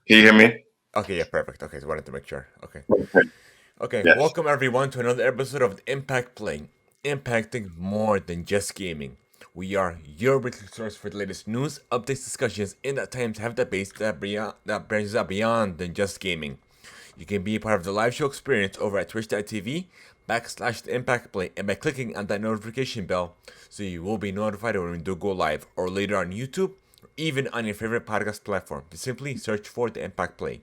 Can you hear me? Okay, yeah, perfect. Okay, so wanted to make sure. Okay. Okay. Okay, Yes. welcome everyone to another episode of the Impact Play, impacting more than just gaming. We are your weekly source for the latest news, updates, discussions, and at times have debates that branches out beyond than just gaming. You can be a part of the live show experience over at twitch.tv the Impact Play and by clicking on that notification bell so you will be notified when we do go live or later on YouTube or even on your favorite podcast platform. Just simply search for the Impact Play.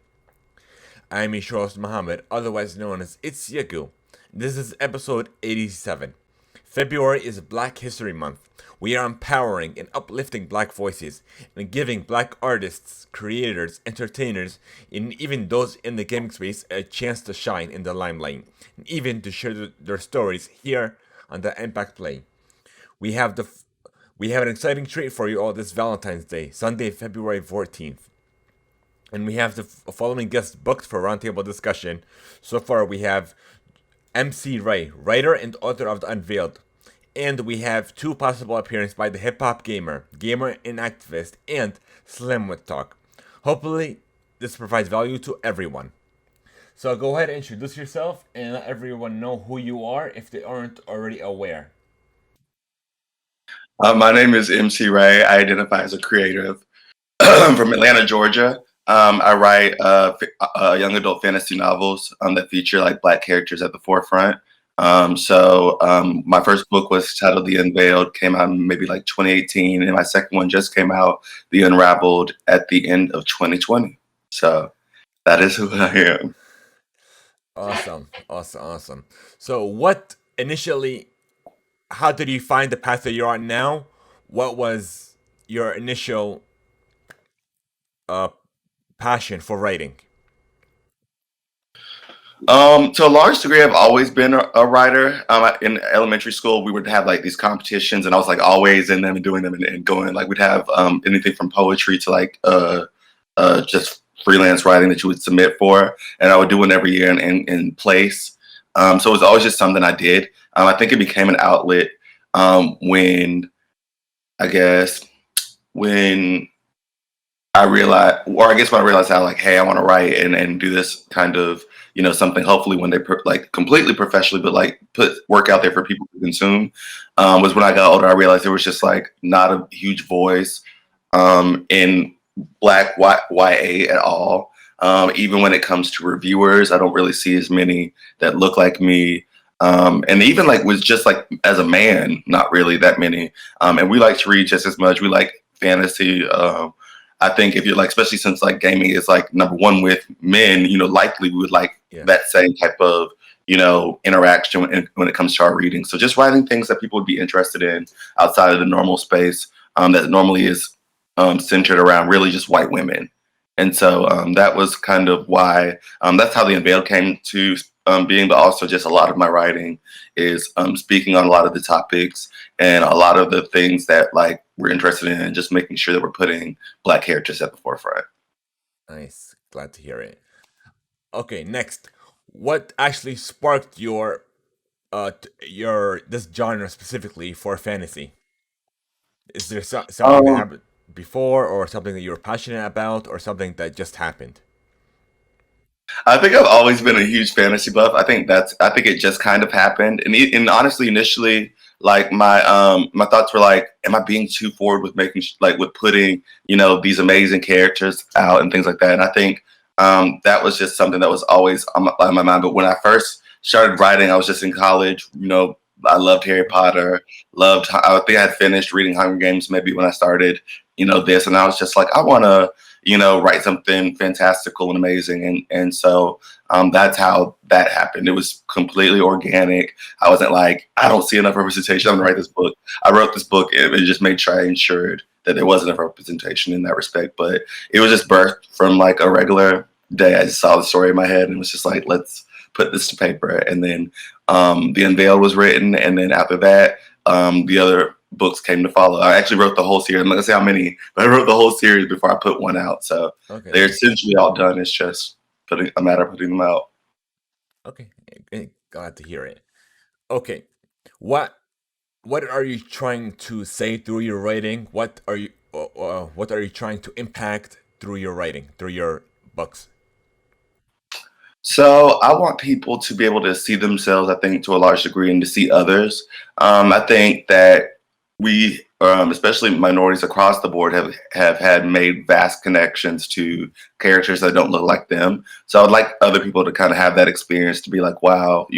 I'm your host Muhammad, otherwise known as It's Yagu. This is episode 87. February is Black History Month. We are empowering and uplifting black voices and giving black artists, creators, entertainers, and even those in the gaming space a chance to shine in the limelight and even to share their stories here on the Impact Play. We have the we have an exciting treat for you all this Valentine's Day, Sunday, February 14th. And we have the following guests booked for roundtable discussion. So far, we have MC Ray, writer and author of The Unveiled. And we have two possible appearances by the hip hop gamer and activist, and Slim with Talk. Hopefully, this provides value to everyone. So go ahead and introduce yourself and let everyone know who you are if they aren't already aware. My name is MC Ray. I identify as a creative from Atlanta, Georgia. I write young adult fantasy novels that feature like black characters at the forefront. My first book was titled The Unveiled, came out in maybe like 2018, and my second one just came out, The Unraveled, at the end of 2020. So that is who I am. Awesome, awesome, awesome. So, how did you find the path that you're on now? What was your initial uh, passion for writing? To a large degree, I've always been a writer. In elementary school, we would have like these competitions, and I was like always in them and doing them and going. Like we'd have anything from poetry to like just freelance writing that you would submit for, and I would do one every year in place. So it was always just something I did. I think it became an outlet when I guess when I realized, or I guess when I realized how like, hey, I want to write and do this kind of, something hopefully one day like completely professionally, but like put work out there for people to consume. Was when I got older, I realized there was just like not a huge voice in Black YA at all. Even when it comes to reviewers, I don't really see as many that look like me. And even like was just like as a man, not really that many. And we like to read just as much. We like fantasy. I think if you're like, especially since like gaming is like number one with men, likely we would like Yeah. that same type of, interaction when it comes to our reading. So just writing things that people would be interested in outside of the normal space that normally is centered around really just white women. And so that was kind of why that's how the Unveiled came to being, but also just a lot of my writing is speaking on a lot of the topics and a lot of the things that like we're interested in, and just making sure that we're putting black characters at the forefront. Nice. Glad to hear it. Okay, next. What actually sparked your this genre specifically for fantasy? Is there something that Um, happened before or something that you were passionate about or something that just happened? I think I've always been a huge fantasy buff. I think it just kind of happened, and honestly, initially, like my thoughts were like, am I being too forward with making like with putting these amazing characters out and things like that? And I think that was just something that was always on my mind. But when I first started writing, I was just in college. I loved Harry Potter. I think I had finished reading Hunger Games maybe when I started. This, and I was just like, I want to write something fantastical and amazing. And so that's how that happened. It was completely organic. I wasn't like, I don't see enough representation. I'm gonna write this book. I wrote this book and it just made sure I ensured that there was enough representation in that respect. But it was just birthed from like a regular day. I just saw the story in my head and was just like, let's put this to paper. And then The Unveiled was written. And then after that, the other books came to follow. I actually wrote the whole series. I'm not gonna say how many, but I wrote the whole series before I put one out. So Okay, they're nice. essentially all done. It's just putting a matter of putting them out. Okay, glad to hear it. Okay, what what are you trying to say through your writing? What are you trying to impact through your writing, through your books? So I want people to be able to see themselves, I think, to a large degree, and to see others. I think that we, especially minorities across the board, have had made vast connections to characters that don't look like them. So I'd like other people to kind of have that experience to be like, wow,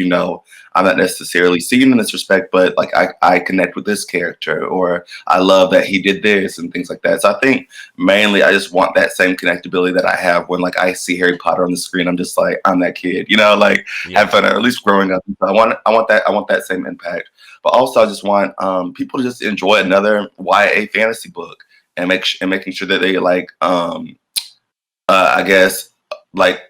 I'm not necessarily seen in this respect, but like I connect with this character, or I love that he did this and things like that. So I think mainly I just want that same connectability that I have when like I see Harry Potter on the screen. I'm just like, I'm that kid, like have Yeah, fun, or at least growing up. So I want that same impact. But also I just want people to just enjoy another YA fantasy book, and making sure that they like I guess like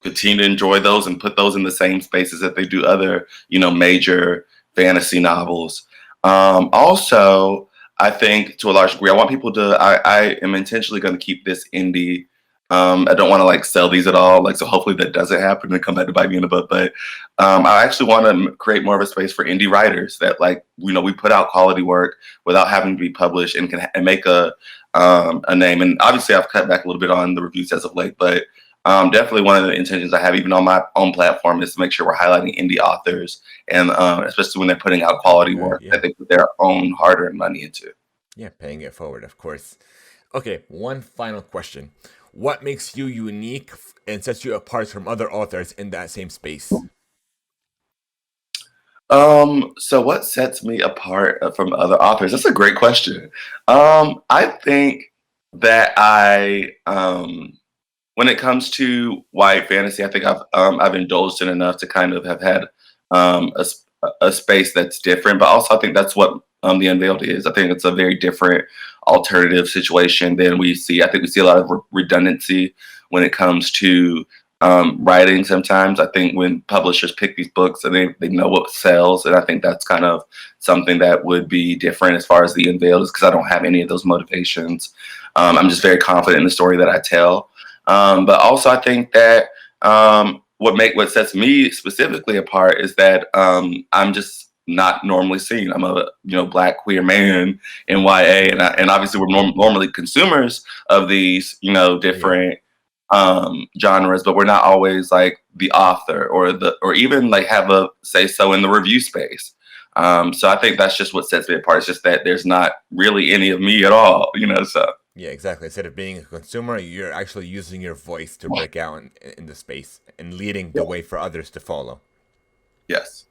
continue to enjoy those and put those in the same spaces that they do other, major fantasy novels. Also, I think to a large degree, I want people to. I am intentionally going to keep this indie. I don't want to like sell these at all. Like, so hopefully that doesn't happen and come back to bite me in the butt. But I actually want to create more of a space for indie writers that, like, we put out quality work without having to be published, and can and make a name. And obviously, I've cut back a little bit on the reviews as of late, but definitely one of the intentions I have, even on my own platform, is to make sure we're highlighting indie authors, and especially when they're putting out quality right. work Yeah, that they put their own hard-earned money into. yeah, paying it forward, of course. Okay, one final question: what makes you unique and sets you apart from other authors in that same space? So what sets me apart from other authors? That's a great question. I think that when it comes to white fantasy, I think I've indulged in enough to kind of have had a space that's different. But also, I think that's what the Unveiled is. I think it's a very different alternative situation than we see. I think we see a lot of redundancy when it comes to writing. Sometimes I think when publishers pick these books, and they know what sells, and I think that's kind of something that would be different as far as the Unveiled is, because I don't have any of those motivations. I'm just very confident in the story that I tell. But also, I think that what sets me specifically apart is that I'm just not normally seen. I'm a black queer man in YA, and obviously we're normally consumers of these Yeah, different genres, but we're not always like the author, or even like have a say so in the review space. So I think that's just what sets me apart. It's just that there's not really any of me at all. So yeah, exactly. Instead of being a consumer, you're actually using your voice to break out in the space and leading the yeah. way for others to follow. Yes.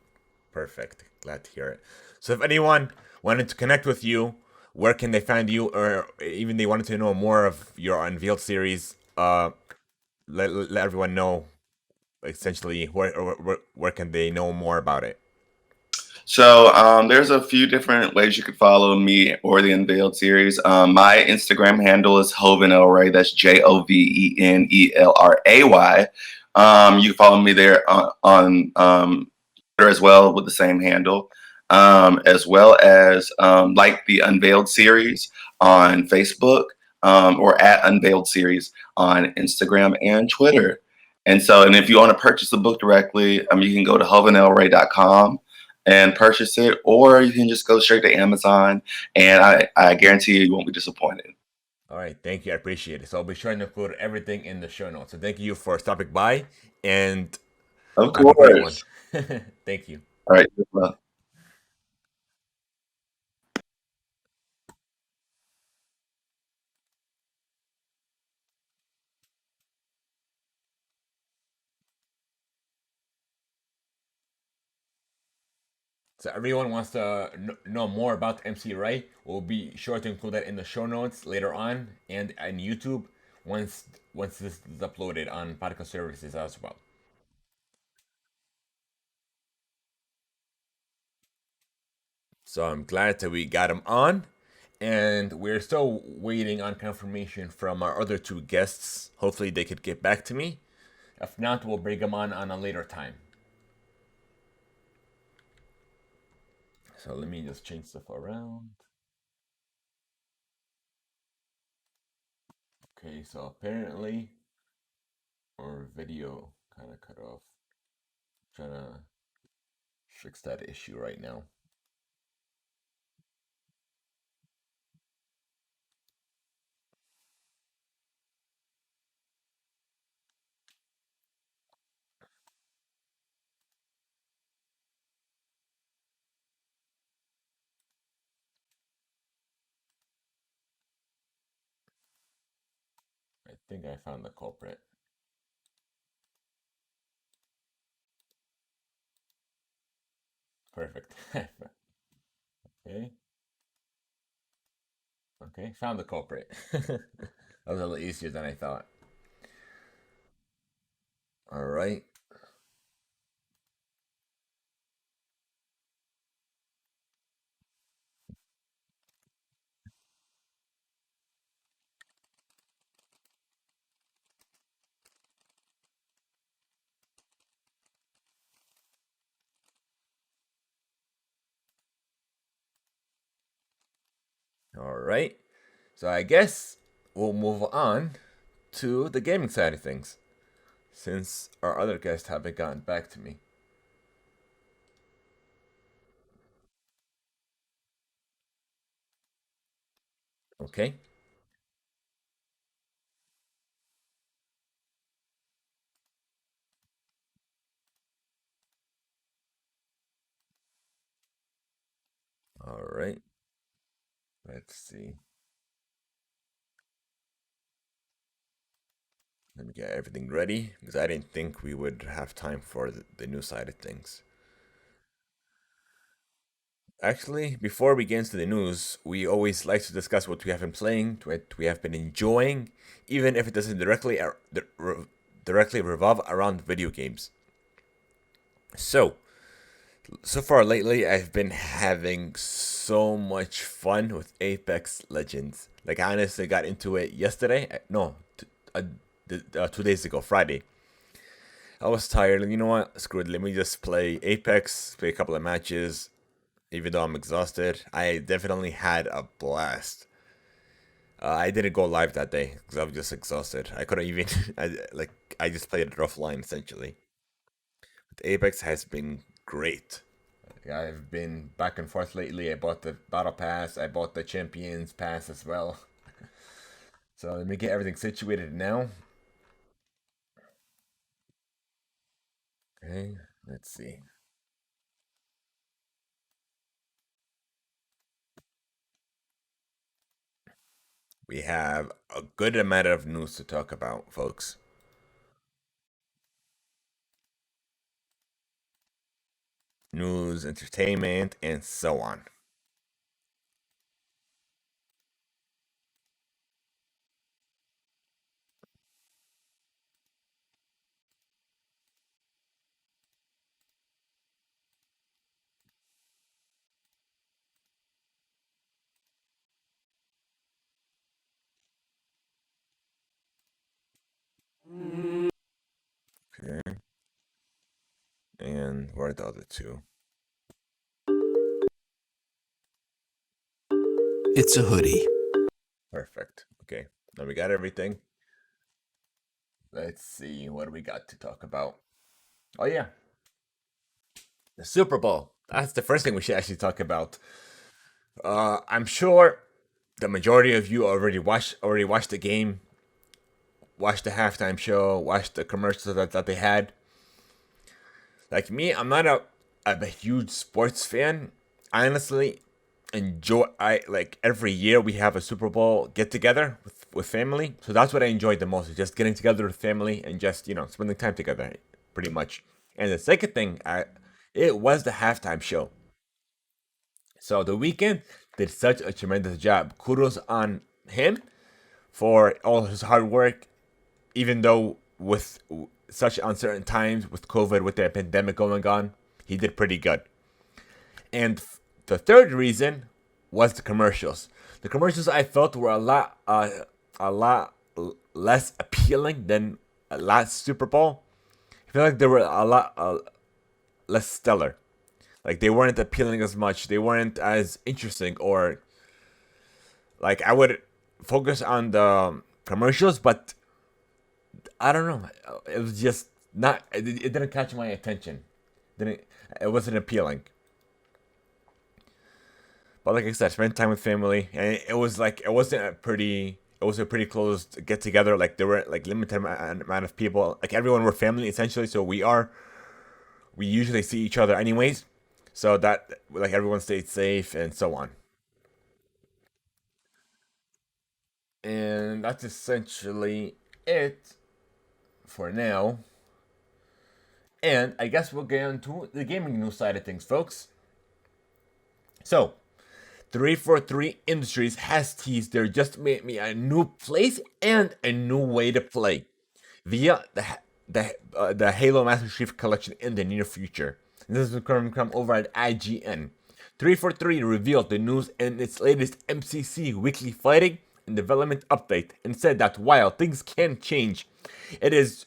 Perfect. Glad to hear it. So, if anyone wanted to connect with you, where can they find you, or even they wanted to know more of your Unveiled series? Let everyone know essentially where can they know more about it. So there's a few different ways you could follow me or the Unveiled series. My Instagram handle is Jovenelray. That's Jovenelray. You can follow me there on Twitter as well with the same handle, as well as like the Unveiled series on Facebook, or at Unveiled series on Instagram and Twitter. And if you want to purchase the book directly, you can go to jovenelray.com and purchase it, or you can just go straight to Amazon, and I guarantee you won't be disappointed. All right, thank you. I appreciate it. So I'll be sure to include everything in the show notes. So thank you for stopping by, and Of have a great one. course. Thank you. All right. Good luck. So everyone wants to know more about MC Ray. We'll be sure to include that in the show notes later on and on YouTube once this is uploaded on podcast services as well. So I'm glad that we got him on, and we're still waiting on confirmation from our other two guests. Hopefully they could get back to me. If not, we'll bring them on a later time. So let me just change stuff around. Okay, so apparently our video kind of cut off. Trying to fix that issue right now. think I found the culprit. Perfect. Okay. Okay. Found the culprit. That was a little easier than I thought. All right. All right. So I guess we'll move on to the gaming side of things, since our other guests haven't gotten back to me. Okay. All right. Let's see. Let me get everything ready because I didn't think we would have time for the new side of things. Actually, before we get into the news, we always like to discuss what we have been playing, what we have been enjoying, even if it doesn't directly revolve around video games. So far lately, I've been having so much fun with Apex Legends. Like, I honestly got into it yesterday. No, 2 days ago, Friday. I was tired, and you know what? Screw it. Let me just play Apex, play a couple of matches, even though I'm exhausted. I definitely had a blast. I didn't go live that day because I was just exhausted. I couldn't even. I just played it offline essentially. But Apex has been great. I've been back and forth lately. I bought the battle pass. I bought the champions pass as well. So let me get everything situated now. Okay, let's see. We have a good amount of news to talk about, folks. News, entertainment, and so on. Okay, and where are the other two? It's a hoodie. Perfect. Okay, now we got everything. Let's see what we got to talk about. Oh yeah, the Super Bowl. That's the first thing we should actually talk about. I'm sure the majority of you already watched the game, watched the halftime show, watched the commercials that they had. Like me, I'm a huge sports fan. I honestly enjoy. I like every year we have a Super Bowl get together with family. So that's what I enjoyed the most, is just getting together with family and just spending time together, pretty much. And the second thing, it was the halftime show. So the weekend did such a tremendous job. Kudos on him for all his hard work, even though with such uncertain times with COVID, with the pandemic going on, he did pretty good. And the third reason was the commercials. The commercials I felt were a lot less appealing than last Super Bowl. I feel like they were a lot less stellar. Like they weren't appealing as much. They weren't as interesting, or like I would focus on the commercials, but I don't know. It was just not. It didn't catch my attention. Didn't. It wasn't appealing. But like I said, spent time with family, and it was like it wasn't a pretty. It was a pretty closed get together. Like there were like limited amount of people. Like everyone were family essentially. So we usually see each other anyways. So that like everyone stayed safe and so on. And that's essentially. it for now. And I guess we'll get into the gaming news side of things, folks. So, 343 Industries has teased they're just made me a new place and a new way to play via the Halo Master Chief Collection in the near future. This is going to come over at IGN. 343 revealed the news in its latest MCC Weekly Fighting and Development Update and said that while things can change, it is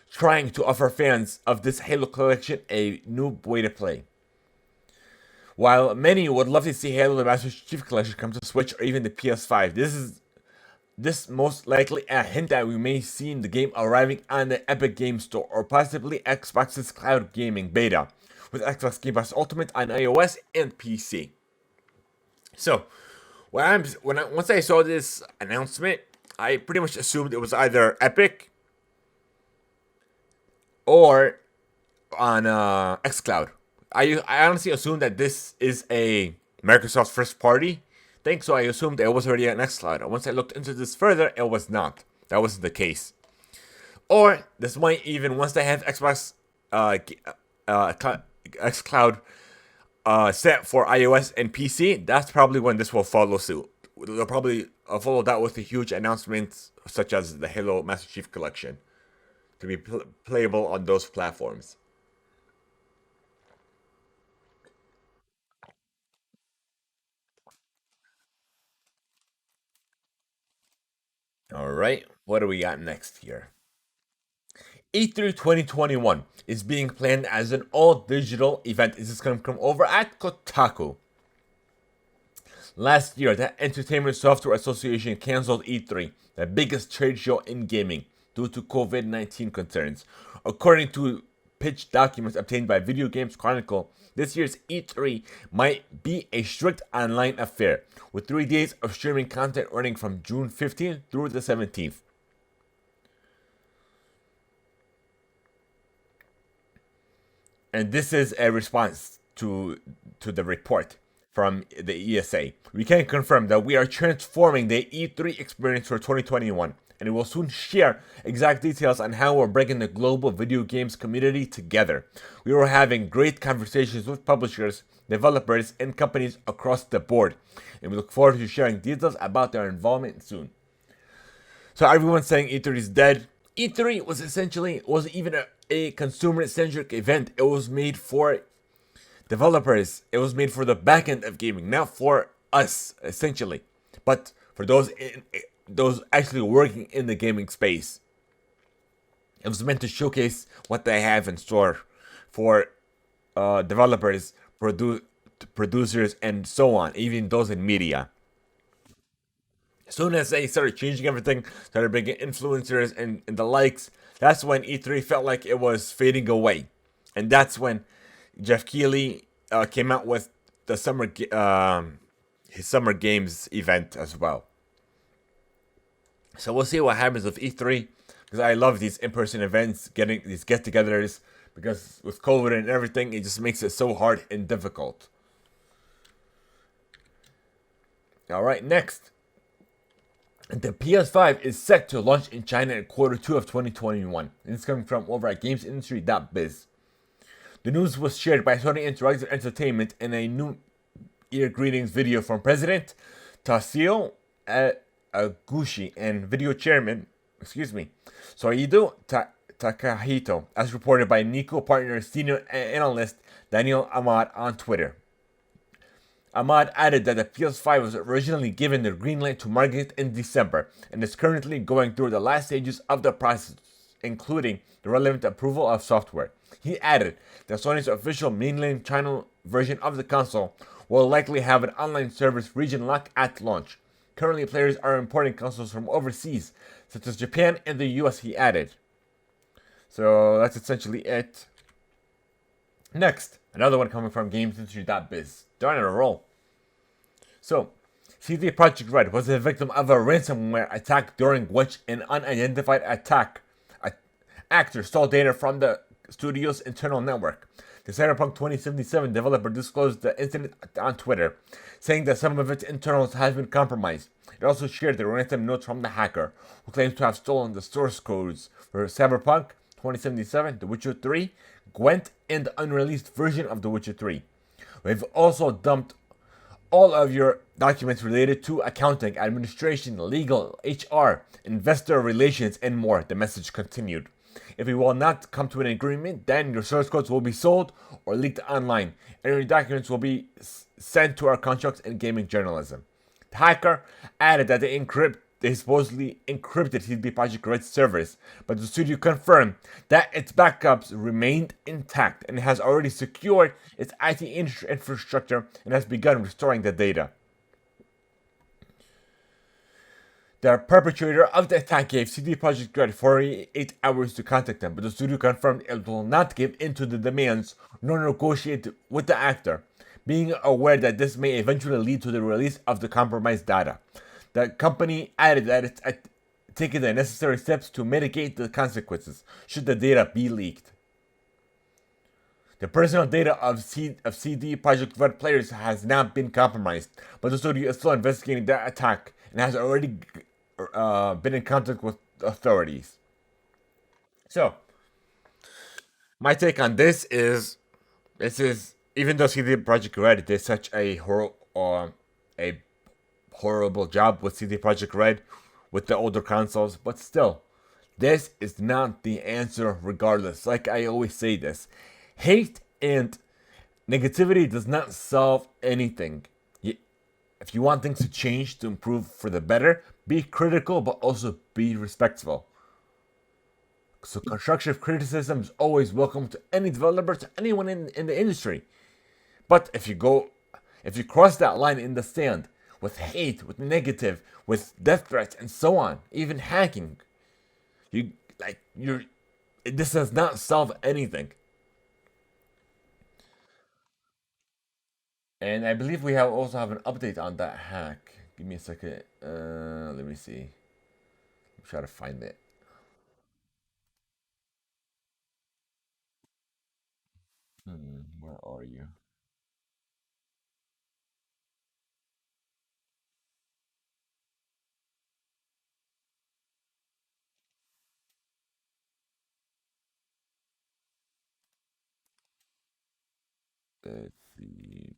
trying to offer fans of this Halo collection a new way to play. While many would love to see Halo the Master Chief Collection come to Switch or even the PS5, this most likely a hint that we may see the game arriving on the Epic Game Store or possibly Xbox's cloud gaming beta, with Xbox Game Pass Ultimate on iOS and PC. So, once I saw this announcement, I pretty much assumed it was either Epic or on xCloud. I honestly assumed that this is a Microsoft first party thing, so I assumed it was already on xCloud. And once I looked into this further, it was not. That wasn't the case. Or this might even, once they have Xbox xCloud set for iOS and PC, that's probably when this will follow suit. They'll probably follow that with a huge announcement such as the Halo Master Chief Collection to be playable on those platforms. All right, what do we got next here? E3 2021 is being planned as an all-digital event. This is going to come over at Kotaku. Last year, the Entertainment Software Association canceled E3, the biggest trade show in gaming, due to COVID-19 concerns. According to pitch documents obtained by Video Games Chronicle, this year's E3 might be a strict online affair, with 3 days of streaming content running from June 15th through the 17th. And this is a response to the report from the ESA. We can confirm that we are transforming the E3 experience for 2021, and we will soon share exact details on how we're bringing the global video games community together. We are having great conversations with publishers, developers, and companies across the board, and we look forward to sharing details about their involvement soon. So everyone's saying E3 is dead. E3 wasn't even a consumer-centric event. It was made for developers. It was made for the back end of gaming, not for us, essentially, but for those actually working in the gaming space. It was meant to showcase what they have in store for developers, producers, and so on, even those in media. As soon as they started changing everything, started bringing influencers and the likes, that's when E3 felt like it was fading away. And that's when Jeff Keighley came out with the his Summer Games event as well. So we'll see what happens with E3, because I love these in-person events, getting these get-togethers, because with COVID and everything, it just makes it so hard and difficult. Alright, next. The PS5 is set to launch in China in Q2 of 2021. And it's coming from over at gamesindustry.biz. The news was shared by Sony Interactive Entertainment in a New Year greetings video from President Toshio Aguchi and video chairman, Soido Takahito, as reported by Nico Partners senior analyst Daniel Ahmad on Twitter. Ahmad added that the PS5 was originally given the green light to market in December and is currently going through the last stages of the process, including the relevant approval of software. He added that Sony's official mainland China version of the console will likely have an online service region lock at launch. Currently, players are importing consoles from overseas, such as Japan and the US, he added. So that's essentially it. Next, another one coming from GamesIndustry.biz. They're on a roll. So, CD Projekt Red was the victim of a ransomware attack during which an unidentified actor stole data from the studio's internal network. The Cyberpunk 2077 developer disclosed the incident on Twitter, saying that some of its internals have been compromised. It also shared the ransom notes from the hacker, who claims to have stolen the source codes for Cyberpunk 2077, The Witcher 3, Gwent, and the unreleased version of The Witcher 3. We've also dumped all of your documents related to accounting, administration, legal, HR, investor relations, and more, the message continued. If we will not come to an agreement, then your source codes will be sold or leaked online, and your documents will be sent to our contracts in gaming journalism. The hacker added that they supposedly encrypted CD Projekt Red's servers, but the studio confirmed that its backups remained intact and has already secured its IT infrastructure and has begun restoring the data. The perpetrator of the attack gave CD Projekt Red 48 hours to contact them, but the studio confirmed it will not give in to the demands nor negotiate with the actor, being aware that this may eventually lead to the release of the compromised data. The company added that it's taking the necessary steps to mitigate the consequences should the data be leaked. The personal data of CD Projekt Red players has not been compromised, but the studio is still investigating the attack and has already been in contact with authorities. So, my take on this is even though CD Projekt Red did such a horrible job with CD Projekt Red with the older consoles, but still, this is not the answer regardless. Like I always say this, hate and negativity does not solve anything. If you want things to change, to improve for the better, be critical but also be respectful. So constructive criticism is always welcome to any developer, to anyone in the industry. But if you cross that line in the sand with hate, with negative, with death threats and so on, even hacking, this does not solve anything. And I believe we also have an update on that hack. Give me a second. Let me see. I'm trying to find it. Where are you? Let's see.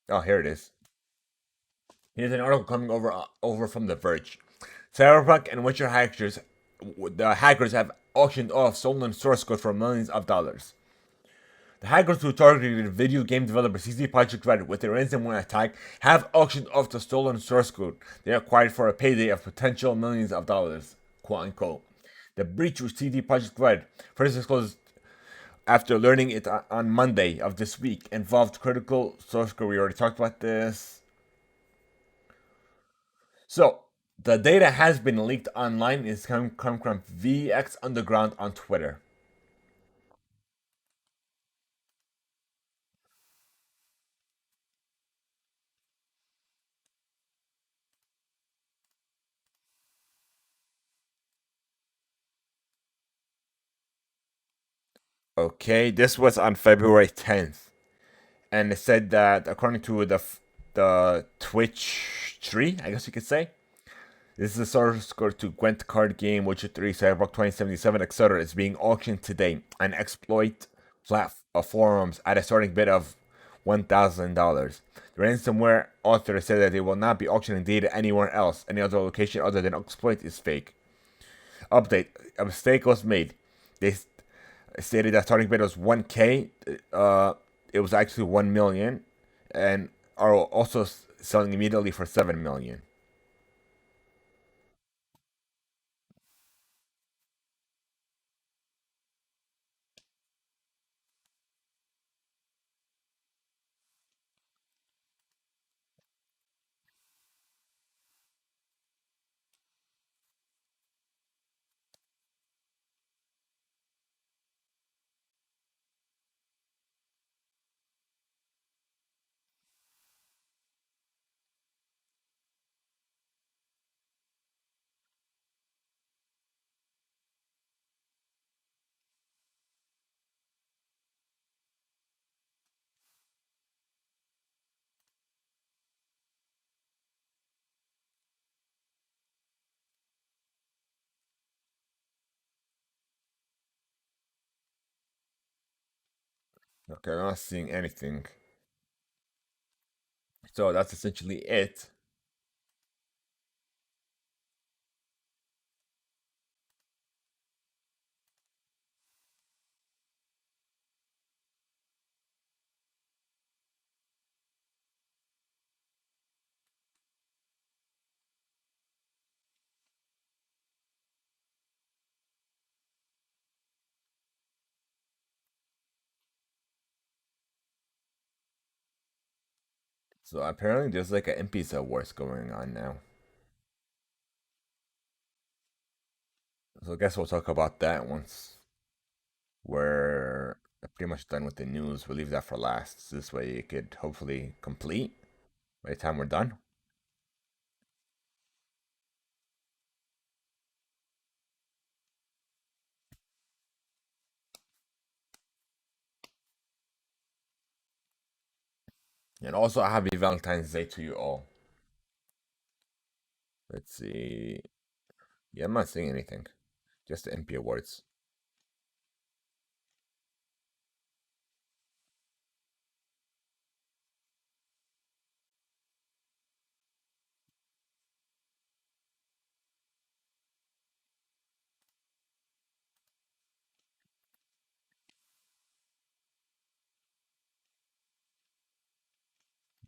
Oh, here it is. Here's an article coming over from The Verge. Cyberpunk and Witcher hackers, the hackers have auctioned off stolen source code for millions of dollars. The hackers who targeted video game developer CD Projekt Red with a ransomware attack have auctioned off the stolen source code they acquired for a payday of potential millions of dollars, quote unquote. The breach with CD Projekt Red, first disclosed after learning it on Monday of this week, involved critical source code. We already talked about this. So, the data has been leaked online. It's come from VX Underground on Twitter. Okay, this was on February 10th, and it said that according to the Twitch tree, I guess you could say, this is the source code to Gwent card game, Witcher 3, Cyberpunk 2077, etc. is being auctioned today on exploit forums at a starting bid of $1,000. The ransomware author said that they will not be auctioning data anywhere else. Any other location other than exploit is fake. Update: a mistake was made. They stated that starting bid was 1K. It was actually 1 million, and are also selling immediately for 7 million. Okay, I'm not seeing anything. So that's essentially it. So apparently there's like an M-Pesa wars going on now. So I guess we'll talk about that once we're pretty much done with the news. We'll leave that for last. This way it could hopefully complete by the time we're done. And also a happy Valentine's Day to you all. Let's see. Yeah, I'm not seeing anything. Just the MP awards.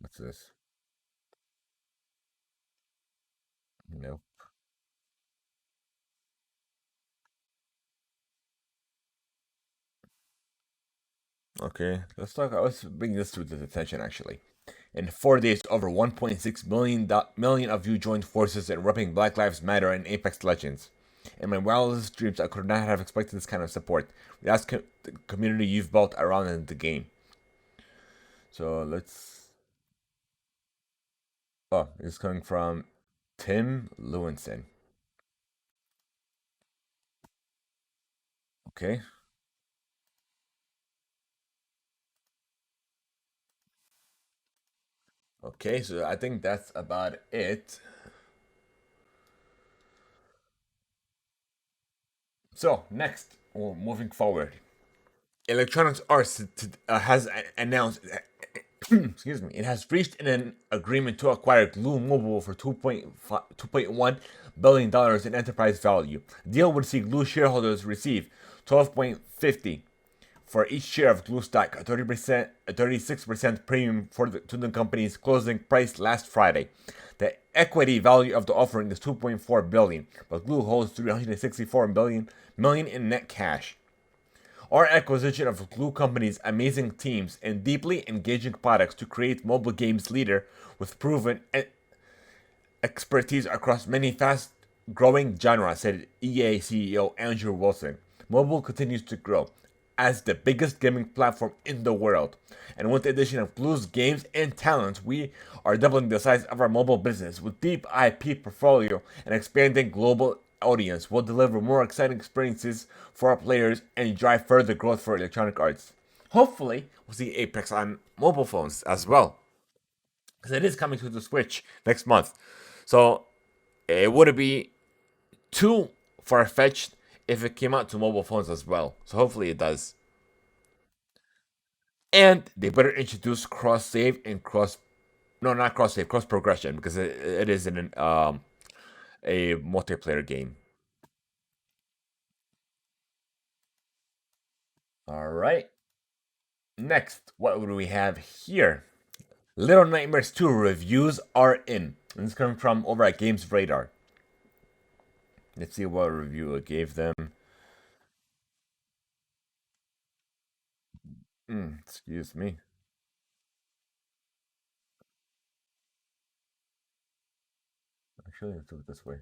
What's this? No. Okay, let's bring this to the attention actually. In 4 days, over 1.6 million of you joined forces in repping Black Lives Matter and Apex Legends. In my wildest dreams, I could not have expected this kind of support. That's the community you've built around the game. So let's. Oh, it's coming from Tim Lewinson. Okay. Okay, so I think that's about it. So, next, moving forward, Electronics Arts has announced, excuse me, it has reached an agreement to acquire Glue Mobile for $2.1 billion in enterprise value. The deal would see Glue shareholders receive 12.50 for each share of Glue stock, a 36% premium to the company's closing price last Friday. The equity value of the offering is 2.4 billion, but Glue holds 364 million in net cash. Our acquisition of Glue Company's amazing teams and deeply engaging products to create mobile games leader with proven expertise across many fast growing genres, said EA CEO Andrew Wilson. Mobile continues to grow as the biggest gaming platform in the world. And with the addition of Glue's games and talent, we are doubling the size of our mobile business with deep IP portfolio and expanding global audience. We'll deliver more exciting experiences for our players and drive further growth for Electronic Arts. Hopefully, we'll see Apex on mobile phones as well, because it is coming to the Switch next month. So it would be too far fetched if it came out to mobile phones as well. So hopefully it does. And they better introduce cross save and cross, no, not cross save, cross progression, because it is in a multiplayer game. All right. Next, what would we have here? Little Nightmares 2 reviews are in. And this is coming from over at Games Radar. Let's see what review I gave them. Excuse me. Actually, let's do it this way.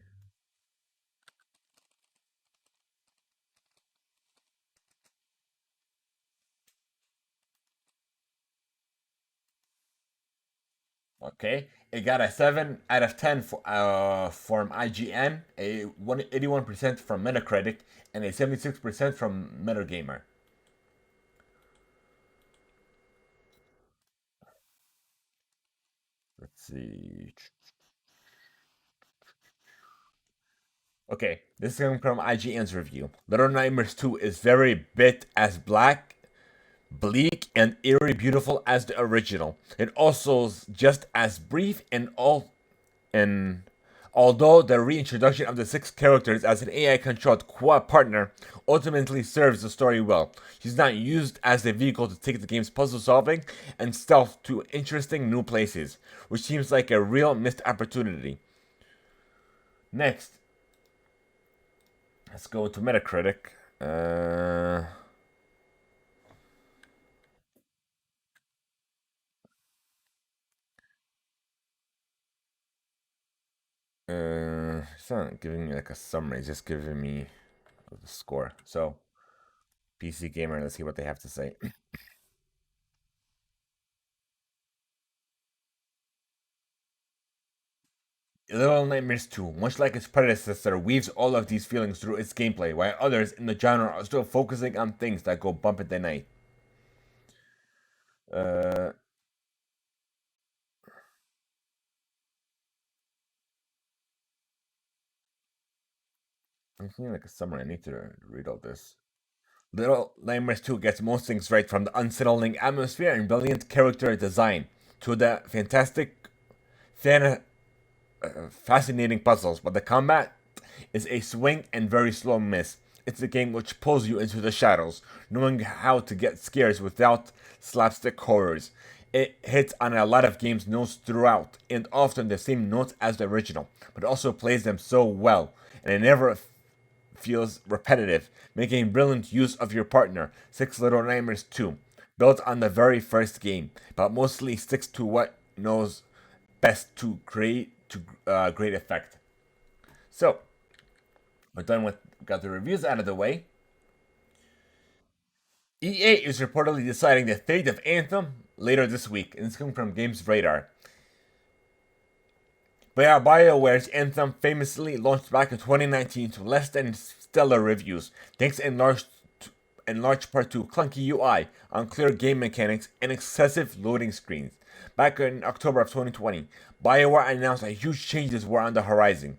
Okay, it got a 7 out of 10 from IGN, a 81% from Metacritic, and a 76% from Metagamer. Let's see. Okay, this is coming from IGN's review. Little Nightmares 2 is very bit as black, bleak and eerie beautiful as the original. It also is just as brief and although the reintroduction of the six characters as an AI controlled quad partner ultimately serves the story well. She's not used as a vehicle to take the game's puzzle solving and stealth to interesting new places, which seems like a real missed opportunity. Next, let's go to Metacritic. Uh, it's not giving me like a summary, it's just giving me the score. So, PC Gamer, let's see what they have to say. Little Nightmares 2, much like its predecessor, weaves all of these feelings through its gameplay, while others in the genre are still focusing on things that go bump in the night. Uh, I'm feeling like a summary. I need to read all this. Little Nightmares 2 gets most things right, from the unsettling atmosphere and brilliant character design to the fantastic, fan- fascinating puzzles, but the combat is a swing and very slow miss. It's a game which pulls you into the shadows, knowing how to get scares without slapstick horrors. It hits on a lot of games' notes throughout, and often the same notes as the original, but also plays them so well, and it never feels repetitive, making brilliant use of your partner. Six Little Nightmares 2, built on the very first game, but mostly sticks to what knows best to great effect. So, we're done with got the reviews out of the way. EA is reportedly deciding the fate of Anthem later this week, and it's coming from Games Radar. But BioWare's Anthem famously launched back in 2019 to less than stellar reviews, thanks in large part to clunky UI, unclear game mechanics, and excessive loading screens. Back in October of 2020, BioWare announced that huge changes were on the horizon.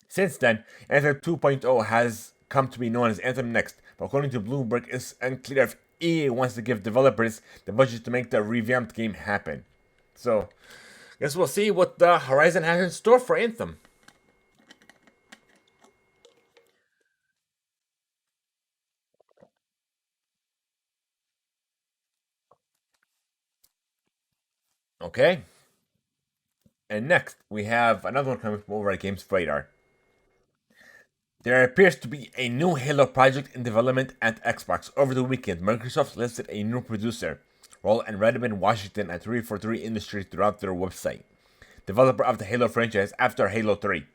Since then, Anthem 2.0 has come to be known as Anthem Next, but according to Bloomberg, it's unclear if EA wants to give developers the budget to make the revamped game happen. So, guess we'll see what the Horizon has in store for Anthem. Okay, and next we have another one coming from over at Games Radar. There appears to be a new Halo project in development at Xbox. Over the weekend, Microsoft listed a new producer role in Redmond, Washington at 343 Industries throughout their website. Developer of the Halo franchise after Halo 3.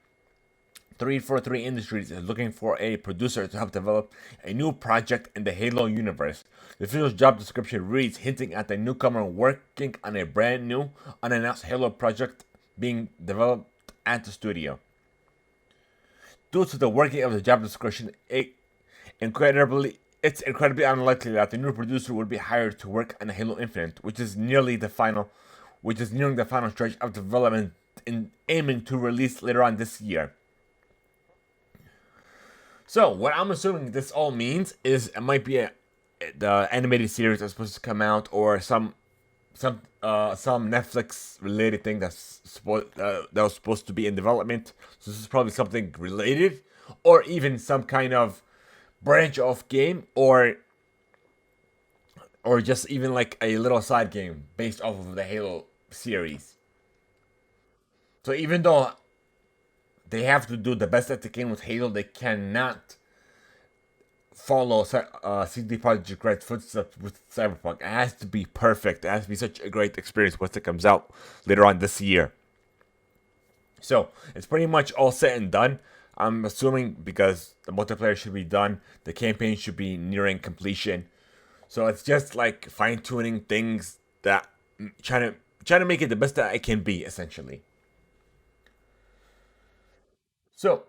343 Industries is looking for a producer to help develop a new project in the Halo universe. The official job description reads, hinting at the newcomer working on a brand new, unannounced Halo project being developed at the studio. Due to the working of the job description, it's incredibly unlikely that the new producer will be hired to work on Halo Infinite, which is nearing the final stretch of development in aiming to release later on this year. So what I'm assuming this all means is it might be the animated series that's supposed to come out, or some Netflix related thing that was supposed to be in development. So this is probably something related, or even some kind of branch of game, or just even like a little side game based off of the Halo series. So even though they have to do the best that they can with Halo, they cannot follow CD Projekt Red's footsteps with Cyberpunk. It has to be perfect. It has to be such a great experience once it comes out later on this year. So it's pretty much all set and done. I'm assuming because the multiplayer should be done, the campaign should be nearing completion. So it's just like fine tuning things that trying to make it the best that it can be, essentially. So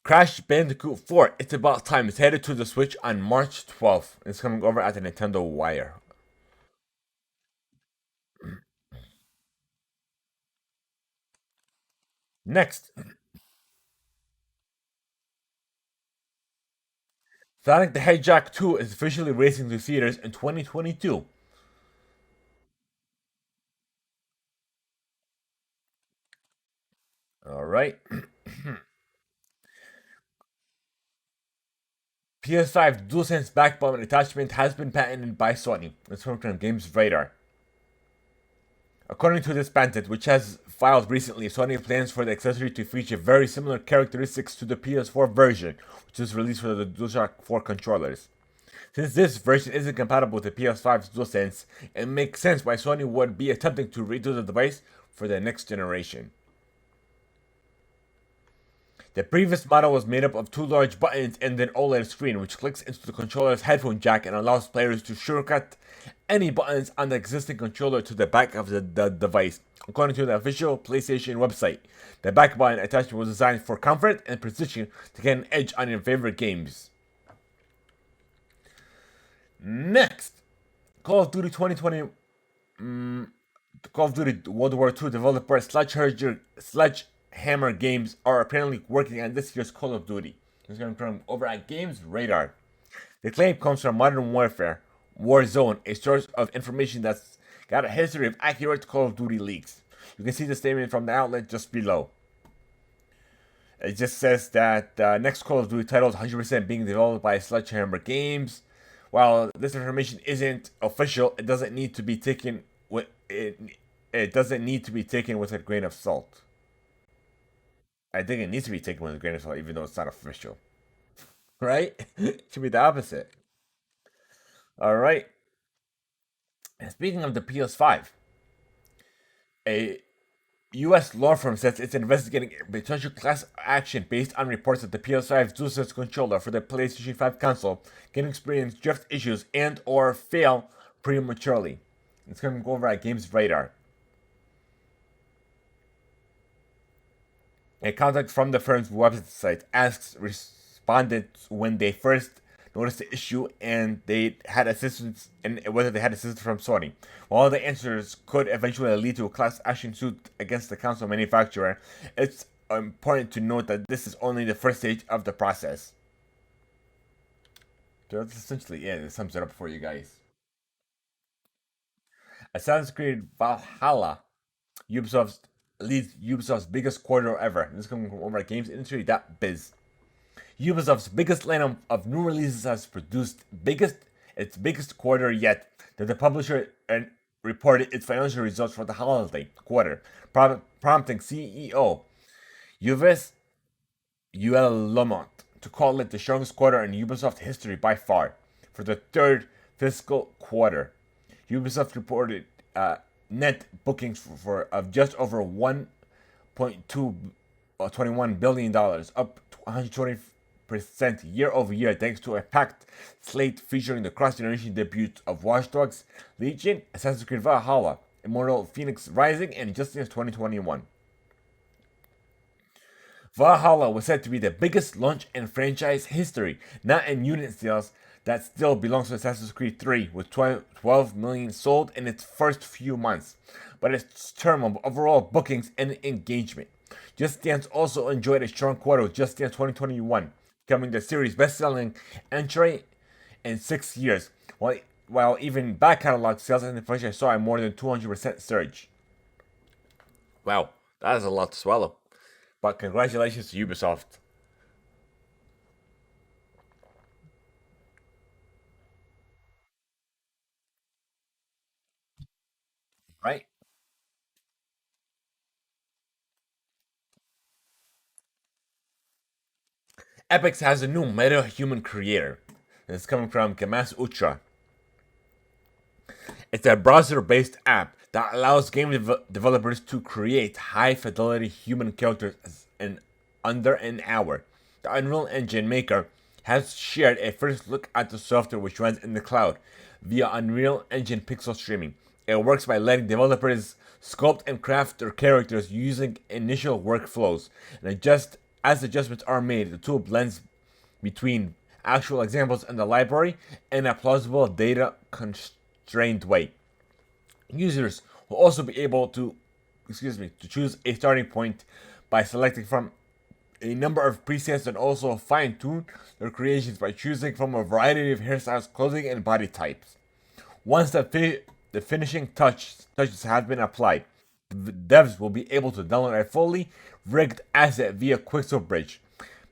Crash Bandicoot 4, It's About Time, is headed to the Switch on March 12th. It's coming over at the Nintendo Wire. Next, Sonic the Hedgehog 2 is officially racing to theaters in 2022. Alright. PS5 DualSense backbone attachment has been patented by Sony. That's from Games Radar. According to this patent, which has filed recently, Sony plans for the accessory to feature very similar characteristics to the PS4 version, which was released for the DualShock 4 controllers. Since this version isn't compatible with the PS5's DualSense, it makes sense why Sony would be attempting to redo the device for the next generation. The previous model was made up of two large buttons and an OLED screen, which clicks into the controller's headphone jack and allows players to shortcut any buttons on the existing controller to the back of the device. According to the official PlayStation website, the back button attachment was designed for comfort and precision to get an edge on your favorite games. Next, Call of Duty 2020, Call of Duty World War II developer Sledgehammer Games are apparently working on this year's Call of Duty. It's going to come over at Games Radar. The claim comes from Modern Warfare, Warzone, a source of information that's got a history of accurate Call of Duty leaks. You can see the statement from the outlet just below. It just says that next Call of Duty title is 100% being developed by Sledgehammer Games. While this information isn't official, it doesn't need to be taken with it doesn't need to be taken with a grain of salt. I think it needs to be taken with a grain of salt, even though it's not official. Right? It should be the opposite. All right. And speaking of the PS5, a U.S. law firm says it's investigating a potential class action based on reports that the PS5's DualSense controller for the PlayStation 5 console can experience drift issues and/or fail prematurely. It's going to go over at Games Radar. A contact from the firm's website asks respondents when they first noticed the issue and they had assistance and whether they had assistance from Sony. While the answers could eventually lead to a class action suit against the console manufacturer, it's important to note that this is only the first stage of the process. So that's essentially it. It sums it up for you guys. Assassin's Creed Valhalla, Ubisoft's leads Ubisoft's biggest quarter ever. This is coming from over at GamesIndustry.biz. Ubisoft's biggest lineup of new releases has produced its biggest quarter yet. That the publisher reported its financial results for the holiday quarter, prompting CEO Yves Guillemot to call it the strongest quarter in Ubisoft history by far. For the third fiscal quarter, Ubisoft reported net bookings of just over $1.21 billion, up 120% year over year, thanks to a packed slate featuring the cross-generation debuts of Watch Dogs, Legion, Assassin's Creed Valhalla, Immortal Phoenix Rising, and Just Dance 2021. Valhalla was said to be the biggest launch in franchise history, not in unit sales. That still belongs to Assassin's Creed 3, with 12 million sold in its first few months, but its term of overall bookings and engagement. Just Dance also enjoyed a strong quarter with Just Dance 2021, becoming the series' best-selling entry in 6 years, while even back catalog sales in the franchise saw a more than 200% surge. Wow, that is a lot to swallow. But congratulations to Ubisoft. Right? Epic has a new meta-human creator. It's coming from Kamas Utra. It's a browser-based app that allows game developers to create high-fidelity human characters in under an hour. The Unreal Engine maker has shared a first look at the software, which runs in the cloud via Unreal Engine Pixel Streaming. It works by letting developers sculpt and craft their characters using initial workflows, and as adjustments are made, the tool blends between actual examples in the library in a plausible data constrained way. Users will also be able to choose a starting point by selecting from a number of presets and also fine-tune their creations by choosing from a variety of hairstyles, clothing, and body types. Once the finishing touches have been applied, the devs will be able to download a fully rigged asset via Quixel Bridge,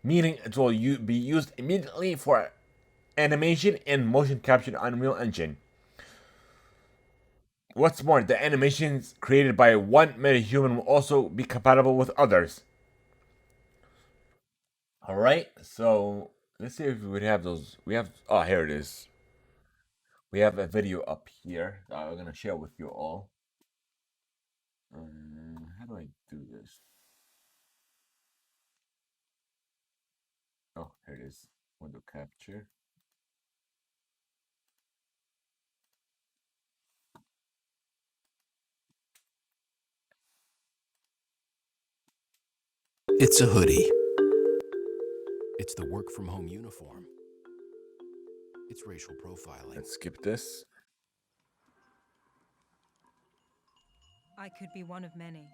meaning it will be used immediately for animation and motion capture in Unreal Engine. What's more, the animations created by one metahuman will also be compatible with others. Alright, so let's see if we would have those. We have, oh, here it is. We have a video up here that I'm gonna share with you all. How do I do this? Oh, here it is. Window capture. It's a hoodie. It's the work from home uniform. It's racial profiling. Let's skip this. I could be one of many.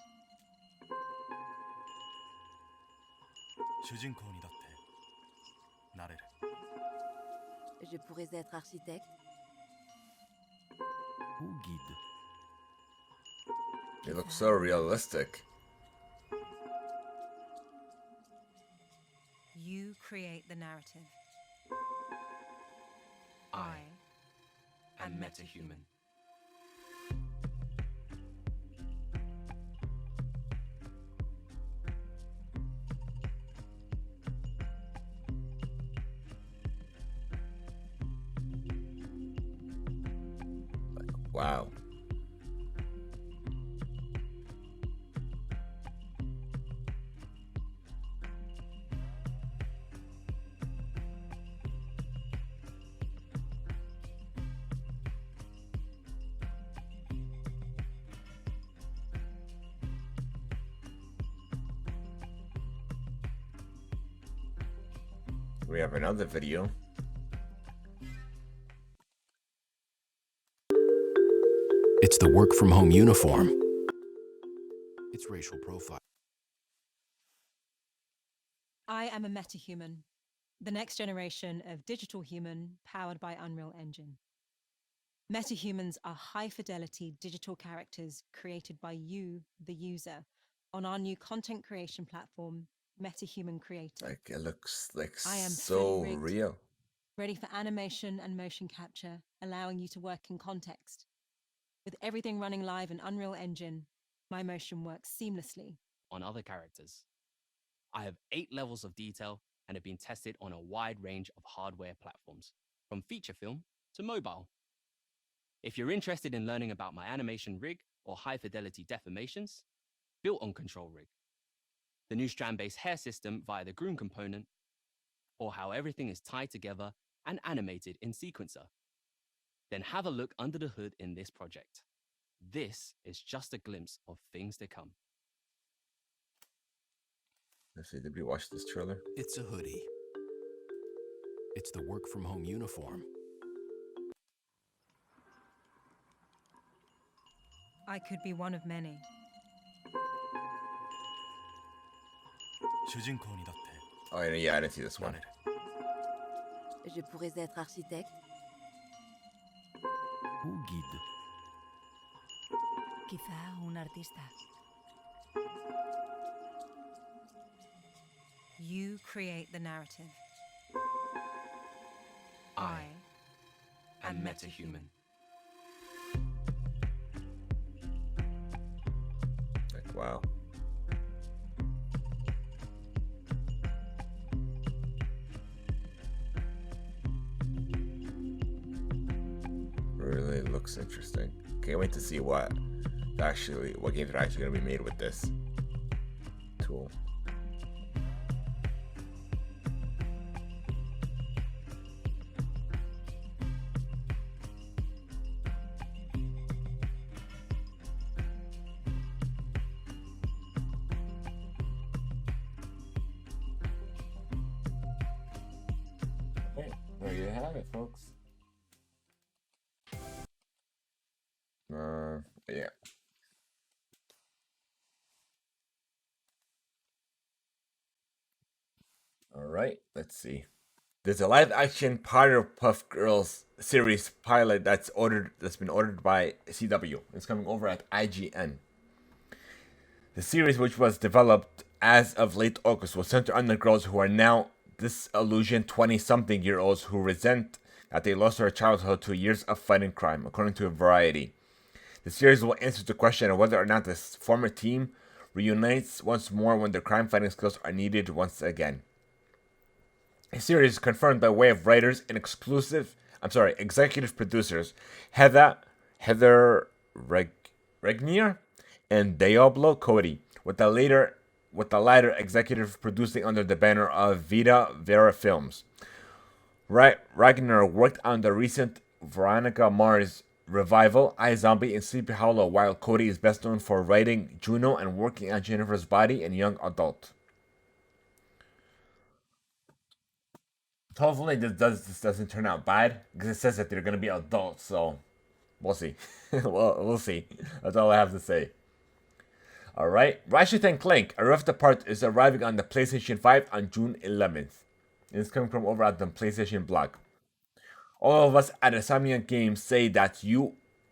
主人公にだってなれる。 Je pourrais être architecte. Ou guide. They look so realistic. You create the narrative. I am metahuman. Wow. We have another video. It's the work from home uniform. It's racial profile. I am a metahuman, the next generation of digital human powered by Unreal Engine. Metahumans are high-fidelity digital characters created by you, the user, on our new content creation platform, MetaHuman Creator. Like, it looks like I am so fully rigged. real. Ready for animation and motion capture, allowing you to work in context. With everything running live in Unreal Engine, my motion works seamlessly. On other characters. I have 8 levels of detail and have been tested on a wide range of hardware platforms, from feature film to mobile. If you're interested in learning about my animation rig or high-fidelity deformations, built on Control Rig, the new strand-based hair system via the Groom component, or how everything is tied together and animated in Sequencer, then have a look under the hood in this project. This is just a glimpse of things to come. Let's see, did we watch this trailer? It's a hoodie. It's the work from home uniform. I could be one of many. 主人公にだって Oh, yeah, I didn't see this な one. れる。 Je pourrais être architecte. Ou guide. Quizá un artista. You create the narrative. I am metahuman. Like, wow. Really looks interesting. Can't wait to see what games are actually gonna be made with this tool. Okay, there you have it, folks. Yeah. Alright, let's see. There's a live-action Powerpuff Girls series pilot that's been ordered by CW. It's coming over at IGN. The series, which was developed as of late August, will center on the girls who are now disillusioned 20-something-year-olds who resent that they lost their childhood to years of fighting crime, according to Variety. The series will answer the question of whether or not this former team reunites once more when their crime-fighting skills are needed once again. The series is confirmed by way of writers and executive producers Heather Regnier and Diablo Cody, with the latter executive producing under the banner of Vida Vera Films. Ragnar worked on the recent Veronica Mars revival, iZombie, and Sleepy Hollow, while Cody is best known for writing Juno and working on Jennifer's Body and Young Adult. Hopefully this doesn't turn out bad, because it says that they're going to be adults, so we'll see. we'll see. That's all I have to say. Alright, Ratchet & Clank, A Rift Apart is arriving on the PlayStation 5 on June 11th. It's coming from over at the PlayStation blog. All of us at Insomniac Games say that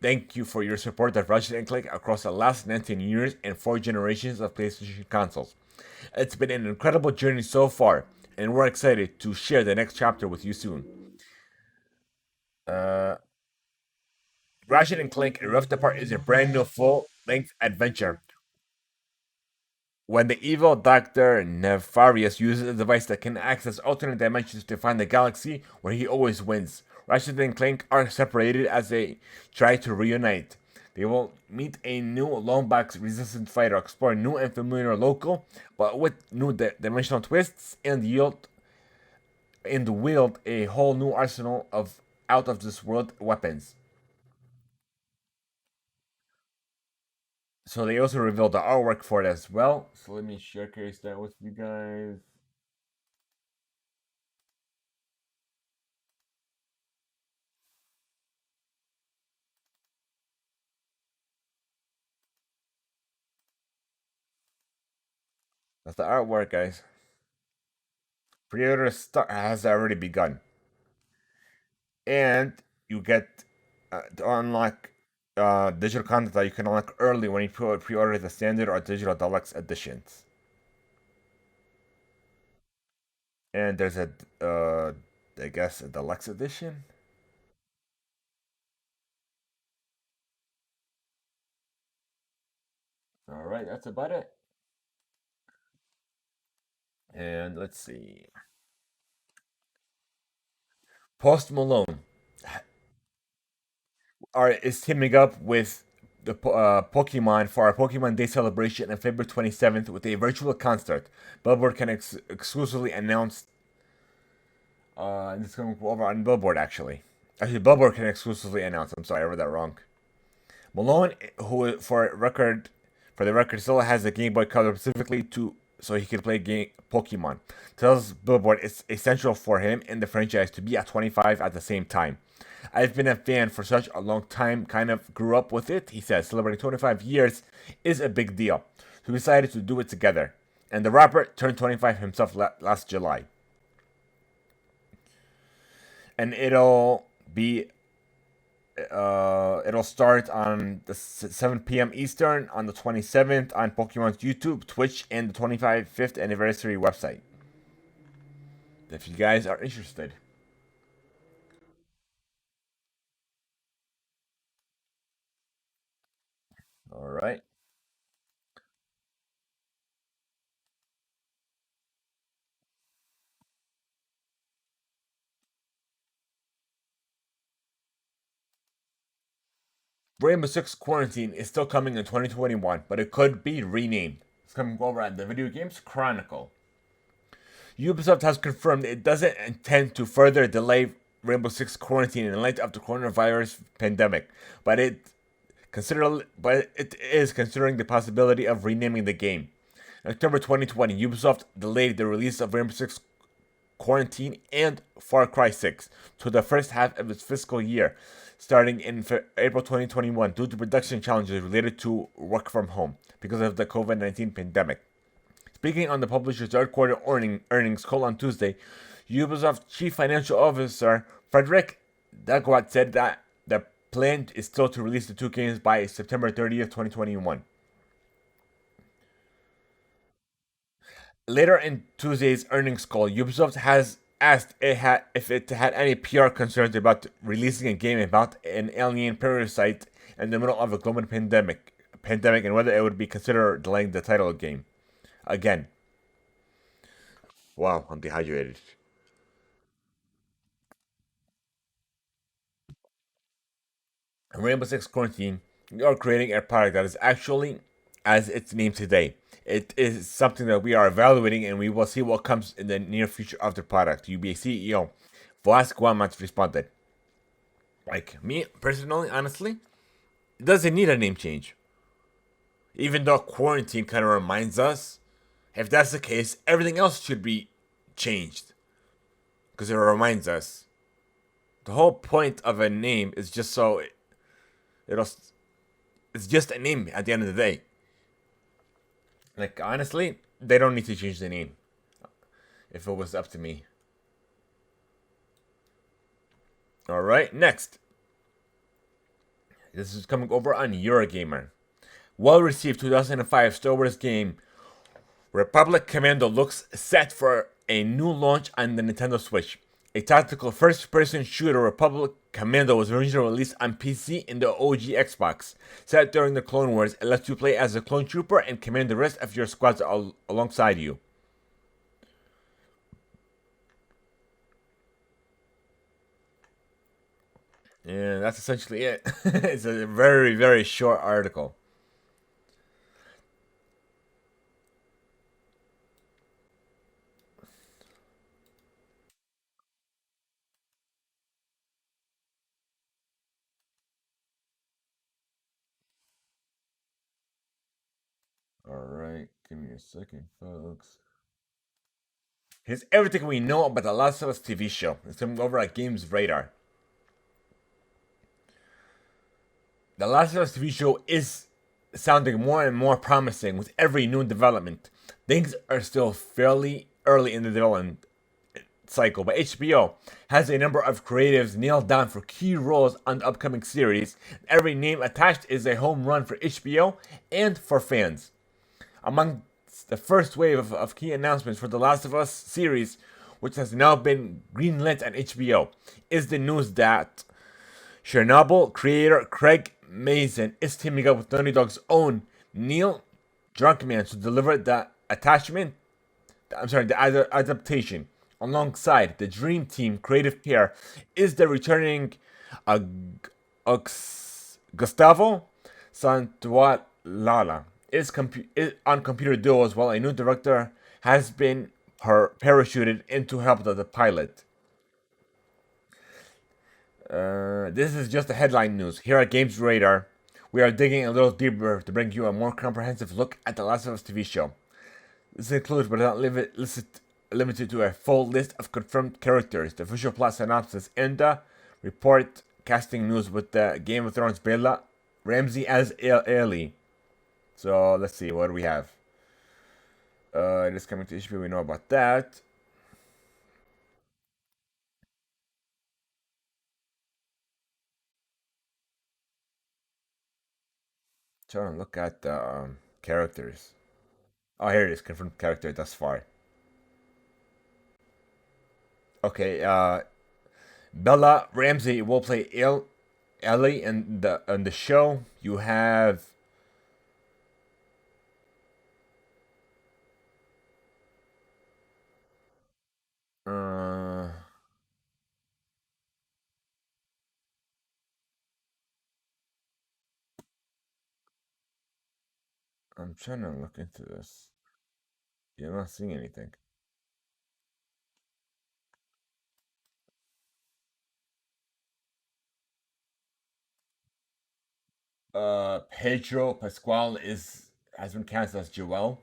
thank you for your support of Ratchet & Clank across the last 19 years and 4 generations of PlayStation consoles. It's been an incredible journey so far, and we're excited to share the next chapter with you soon. Ratchet & Clank A Rift Apart is a brand new full-length adventure. When the evil Dr. Nefarious uses a device that can access alternate dimensions to find the galaxy where he always wins, Ratchet and Clank are separated as they try to reunite. They will meet a new Longbox resistant fighter, explore new and familiar local, but with new dimensional twists, and wield a whole new arsenal of out-of-this-world weapons. So they also revealed the artwork for it as well. So let me showcase that with you guys. That's the artwork, guys. Pre-order has already begun. And you get to unlock digital content that you can unlock early when you pre-order the standard or digital deluxe editions. And there's I guess a deluxe edition. Alright, that's about it. And let's see. Post Malone is teaming up with the Pokemon for our Pokemon Day celebration on February 27th with a virtual concert. Billboard can exclusively announce. This is going over on Billboard actually. Actually, Billboard can exclusively announce. I'm sorry, I read that wrong. Malone, who for the record still has a Game Boy Color specifically so he can play Pokemon, tells Billboard it's essential for him and the franchise to be at 25 at the same time. I've been a fan for such a long time, kind of grew up with it, he says. Celebrating 25 years is a big deal. So we decided to do it together. And the rapper turned 25 himself last July. And it'll start on the 7 p.m. Eastern on the 27th on Pokemon's YouTube, Twitch, and the 25th anniversary website. If you guys are interested. Alright. Rainbow Six Quarantine is still coming in 2021, but it could be renamed. It's coming over at the Video Games Chronicle. Ubisoft has confirmed it doesn't intend to further delay Rainbow Six Quarantine in light of the coronavirus pandemic, but it is considering the possibility of renaming the game. In October 2020, Ubisoft delayed the release of Rainbow Six Quarantine and Far Cry 6 to the first half of its fiscal year, starting in April 2021 due to production challenges related to work from home because of the COVID-19 pandemic. Speaking on the publisher's third quarter earnings call on Tuesday, Ubisoft Chief Financial Officer Frederick Dagwat said that the plan is still to release the two games by September 30th, 2021. Later in Tuesday's earnings call, Ubisoft has asked if it had any PR concerns about releasing a game about an alien parasite in the middle of a global pandemic, and whether it would be considered delaying the title of the game. Again, wow, I'm dehydrated. Rainbow Six Quarantine, we are creating a product that is actually as its name today. It is something that we are evaluating, and we will see what comes in the near future of the product. UBA CEO Vlask Guamat responded. Like me personally, honestly, it doesn't need a name change. Even though quarantine kind of reminds us, if that's the case, everything else should be changed because it reminds us. The whole point of a name is just so it'll. It's just a name at the end of the day. Like honestly, they don't need to change the name. If it was up to me. All right, next. This is coming over on Eurogamer. Well received 2005 Star Wars game Republic Commando looks set for a new launch on the Nintendo Switch. A tactical first-person shooter, Republic Commando was originally released on PC in the OG Xbox. Set during the Clone Wars, it lets you play as a clone trooper and command the rest of your squads alongside you. Yeah, that's essentially it. It's a very, very short article. Alright, give me a second, folks. Here's everything we know about the Last of Us TV show. It's coming over at Games Radar. The Last of Us TV show is sounding more and more promising with every new development. Things are still fairly early in the development cycle, but HBO has a number of creatives nailed down for key roles on the upcoming series. Every name attached is a home run for HBO and for fans. Among the first wave of key announcements for the Last of Us series, which has now been greenlit on HBO, is the news that Chernobyl creator Craig Mazin is teaming up with Naughty Dog's own Neil Druckmann to deliver the adaptation. Alongside the Dream Team creative pair is the returning Gustavo Santaolalla is on computer duos, while a new director has been parachuted in to help the pilot. This is just the headline news. Here at Games Radar, we are digging a little deeper to bring you a more comprehensive look at the Last of Us TV show. This includes, but not limited to, a full list of confirmed characters, the official plot synopsis, and the report casting news with the Game of Thrones Bella Ramsey as Ellie. So let's see, what do we have? It is coming to HBO, we know about that. Trying to look at the characters. Oh, here it is, confirmed character thus far. Okay, Bella Ramsey will play Ellie in the show. You have I'm trying to look into this. You're not seeing anything. Pedro Pascual has been cast as Joel.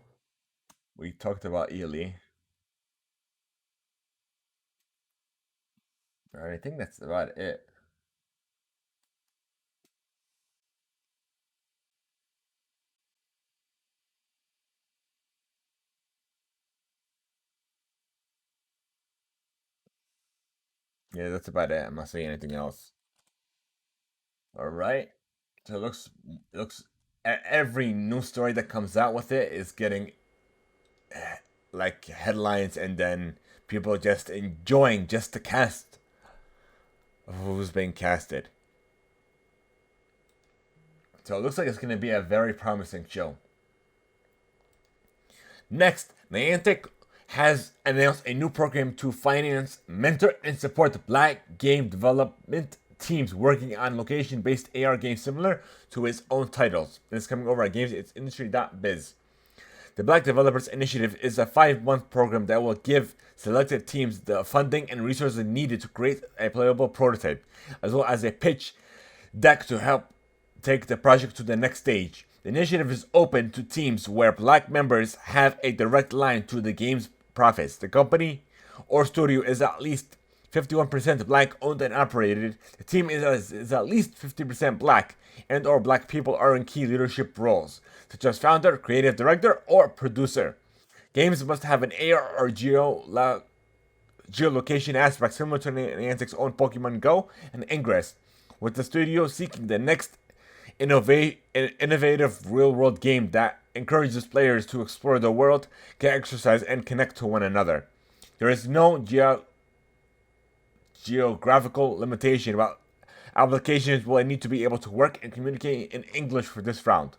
We talked about Ely. Alright, I think that's about it. Yeah, that's about it. I'm not saying anything else. All right. So it looks every news story that comes out with it is getting like headlines, and then people just enjoying just the cast of who's being casted. So it looks like it's going to be a very promising show. Next, Niantic has announced a new program to finance, mentor, and support Black game development teams working on location-based AR games similar to its own titles. And it's coming over at gamesitsindustry.biz. The Black Developers Initiative is a 5-month program that will give selected teams the funding and resources needed to create a playable prototype, as well as a pitch deck to help take the project to the next stage. The initiative is open to teams where Black members have a direct line to the game's profits. The company or studio is at least 51% Black owned and operated. The team is at least 50% Black, and or Black people are in key leadership roles, such as founder, creative director, or producer. Games must have an AR or geolocation aspect similar to Niantic's own Pokemon Go and Ingress, with the studio seeking the next innovative real-world game that encourages players to explore the world, get exercise, and connect to one another. There is no geographical limitation about applications will need to be able to work and communicate in English for this round.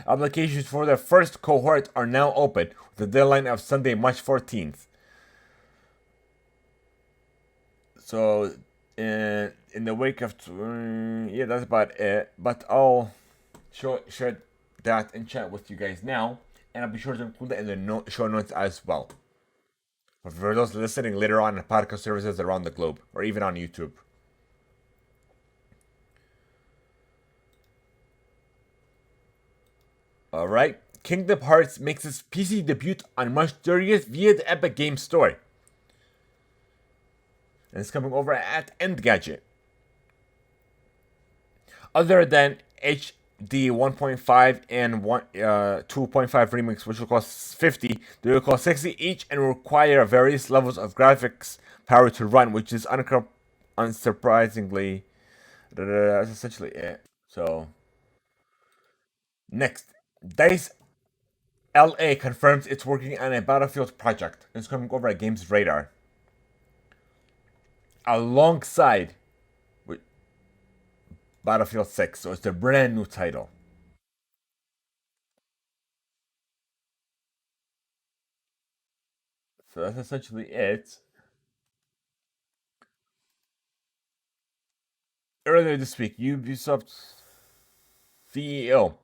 Applications for the first cohort are now open, with the deadline of Sunday, March 14th. So, in the wake of yeah, that's about it. But I'll share that in chat with you guys now, and I'll be sure to include that in the show notes as well. But for those listening later on in podcast services around the globe, or even on YouTube. Alright, Kingdom Hearts makes its PC debut on March 30th via the Epic Games Store. And it's coming over at Engadget. Other than HD 1.5 and 2.5 remix, which will cost 50, they will cost 60 each and require various levels of graphics power to run, which is unsurprisingly, that's essentially it. So, next, DICE LA confirms it's working on a Battlefield project. It's coming over at Games Radar. Alongside with Battlefield 6, so it's a brand new title. So that's essentially it. Earlier this week, Ubisoft CEO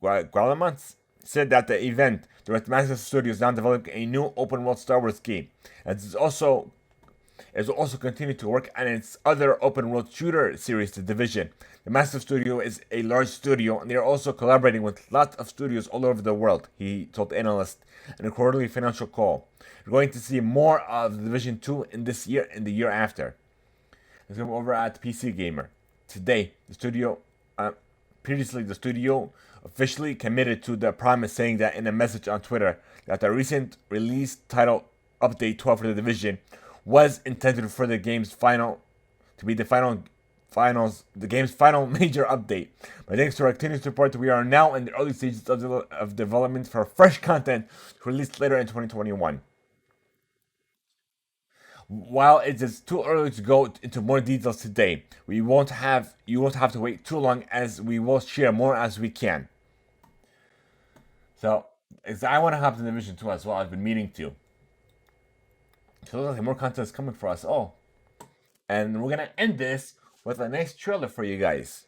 Gualamans said that the event, the Massive Studio, is now developing a new open-world Star Wars game, and it will also continue to work on its other open-world shooter series, The Division. The Massive Studio is a large studio, and they are also collaborating with lots of studios all over the world, he told analysts in a quarterly financial call. We're going to see more of The Division 2 in this year and the year after. Let's go over at PC Gamer. Today, previously the studio officially committed to the promise, saying that in a message on Twitter that the recent release title update 12 for The Division was intended for the game's final major update. But thanks to our continued support, we are now in the early stages of development for fresh content to release later in 2021. While it is too early to go into more details today, you won't have to wait too long, as we will share more as we can. So, I want to have the Division 2 as well. I've been meaning to. So looks like more content is coming for us all. And we're gonna end this with a nice trailer for you guys.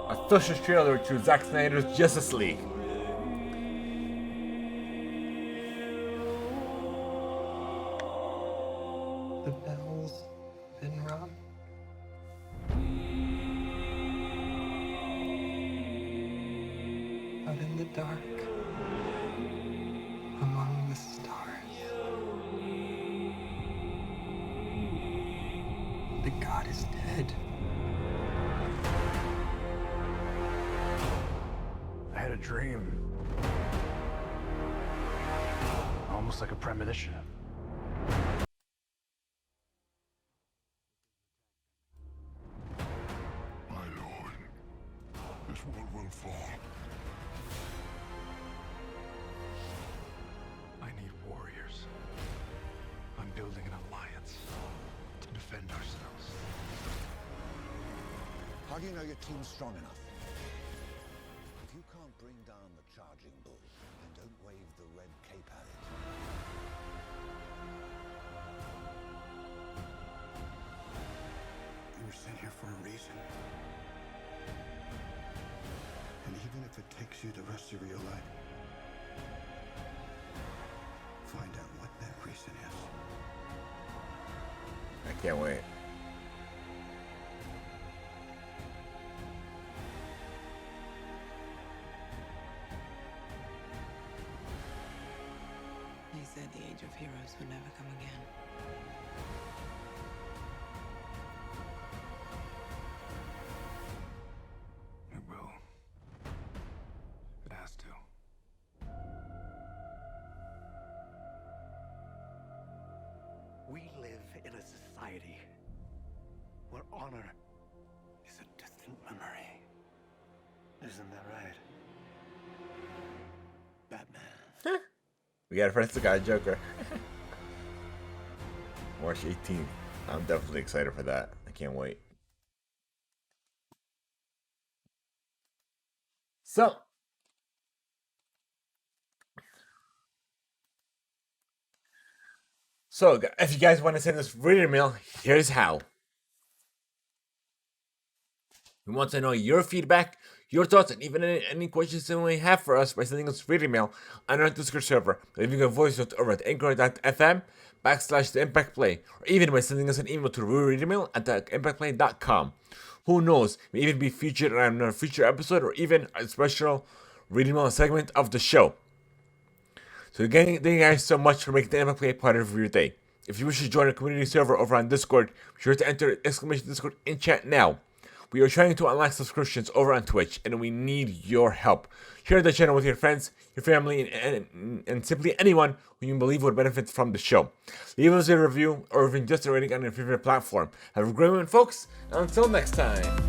Official trailer to Zack Snyder's Justice League. The bell's been rung. Out in the dark, among the stars, the god is dead. I had a dream. Almost like a premonition. My lord, this world will fall. I need warriors. I'm building an alliance to defend ourselves. How do you know your team's strong enough? If you can't bring down the charging bull, then don't wave the red cape at it. You were sent here for a reason. And even if it takes you the rest of your life, find out what that reason is. I can't wait. They said the age of heroes would never come again. It will. It has to. We live in a society where honor is a distant memory. Isn't that right? Batman. We got a Prince the Guy Joker. March 18th. I'm definitely excited for that. I can't wait. So, if you guys want to send us reader mail, here's how. We want to know your feedback, your thoughts, and even any questions you may have for us by sending us reader mail on our Discord server, leaving a voice note over at anchor.fm/THEIMPACTPLAY, or even by sending us an email to readermail@impactplay.com. Who knows, we may even be featured on a future episode or even a special reader mail segment of the show. So again, thank you guys so much for making the Impact Play part of your day. If you wish to join our community server over on Discord, be sure to enter !Discord in chat now. We are trying to unlock subscriptions over on Twitch, and we need your help. Share the channel with your friends, your family, and simply anyone who you believe would benefit from the show. Leave us a review or even just a rating on your favorite platform. Have a great one, folks, and until next time.